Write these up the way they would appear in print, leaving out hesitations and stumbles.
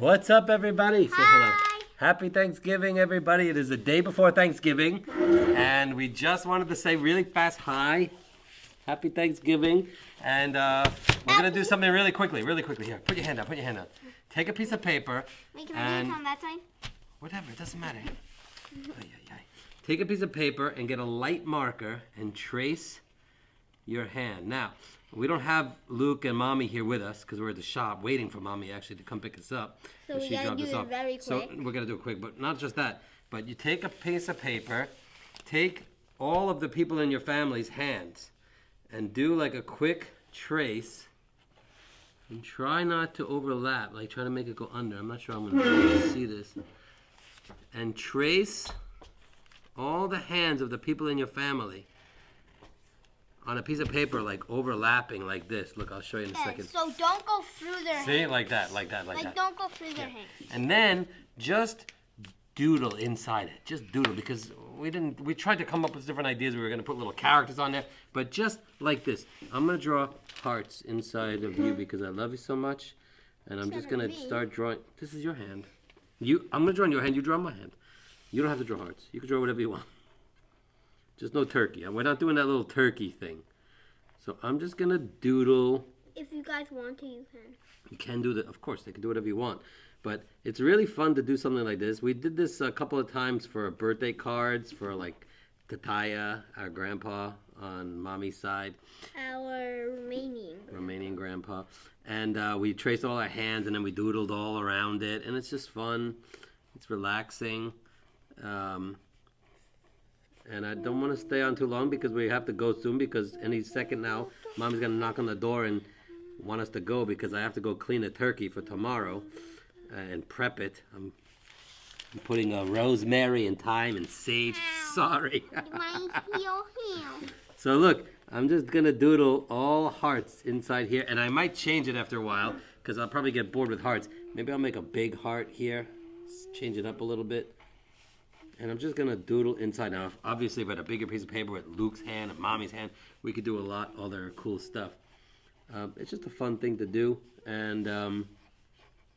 What's up, everybody? Say hello. Hi. Happy Thanksgiving, everybody. It is the day before Thanksgiving, and we just wanted to say really fast hi. Happy Thanksgiving. And we're going to do something really quickly. Here, put your hand out. Take a piece of paper. Wait, can I do it on that side? Whatever, it doesn't matter. Take a piece of paper and get a light marker and trace your hand. Now, we don't have Luke and Mommy here with us because we're at the shop waiting for Mommy actually to come pick us up. So we gotta do it very quick. So we're gonna do it quick, but not just that. But you take a piece of paper, take all of the people in your family's hands, and do like a quick trace. And try not to overlap, like try to make it go under. I'm not sure I'm gonna be able to see this. And trace all the hands of the people in your family on a piece of paper, like overlapping like this. Look, I'll show you in a second. So don't go through their hands. See, like that. Like don't go through their hands. And then just doodle inside it. Just doodle, because we tried to come up with different ideas. We were gonna put little characters on there, but just like this. I'm gonna draw hearts inside of you because I love you so much. And I'm just gonna start drawing. This is your hand. I'm gonna draw on your hand, you draw on my hand. You don't have to draw hearts. You can draw whatever you want. Just no turkey. We're not doing that little turkey thing. So I'm just gonna doodle. If you guys want to, you can. You can do that. Of course, they can do whatever you want. But it's really fun to do something like this. We did this a couple of times for birthday cards for like Tataya, our grandpa on Mommy's side. Our Romanian grandpa. And we traced all our hands and then we doodled all around it. And it's just fun. It's relaxing. And I don't want to stay on too long because we have to go soon, because any second now, Mommy's going to knock on the door and want us to go because I have to go clean a turkey for tomorrow and prep it. I'm putting rosemary and thyme and sage. Sorry. So look, I'm just going to doodle all hearts inside here, and I might change it after a while because I'll probably get bored with hearts. Maybe I'll make a big heart here, change it up a little bit. And I'm just going to doodle inside. Now, obviously, if I had a bigger piece of paper with Luke's hand and Mommy's hand, we could do a lot other cool stuff. It's just a fun thing to do. And,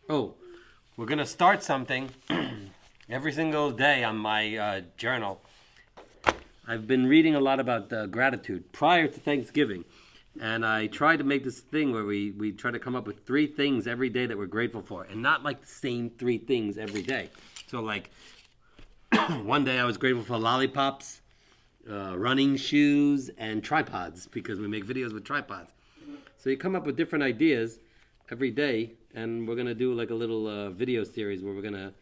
we're going to start something every single day on my journal. I've been reading a lot about gratitude prior to Thanksgiving. And I tried to make this thing where we try to come up with 3 things every day that we're grateful for. And not like the same 3 things every day. So, like, one day I was grateful for lollipops, running shoes, and tripods, because we make videos with tripods. So you come up with different ideas every day, and we're going to do like a little video series where we're going to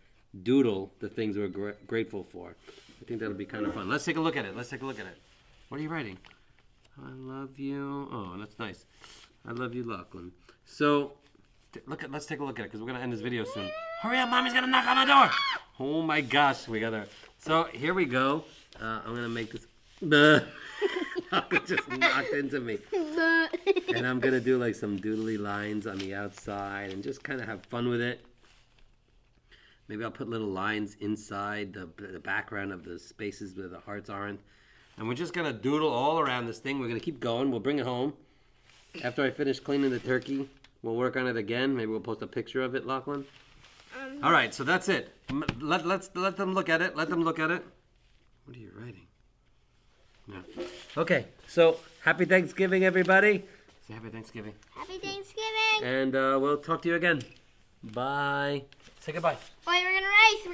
doodle the things we're grateful for. I think that'll be kind of fun. Let's take a look at it. What are you writing? I love you. Oh, that's nice. I love you, Lochlan. So let's take a look at it because we're going to end this video soon. Hurry up, Mommy's going to knock on the door. Oh my gosh, we got her. So here we go. I'm going to make this. It just knocked into me. And I'm going to do like some doodly lines on the outside and just kind of have fun with it. Maybe I'll put little lines inside the background of the spaces where the hearts aren't. And we're just going to doodle all around this thing. We're going to keep going. We'll bring it home. After I finish cleaning the turkey, we'll work on it again. Maybe we'll post a picture of it, Lochlan. All right, so that's it. Let them look at it. What are you writing? Yeah. Okay, so happy Thanksgiving, everybody. Say happy Thanksgiving. Happy Thanksgiving. And we'll talk to you again. Bye. Say goodbye. Wait, we're gonna race.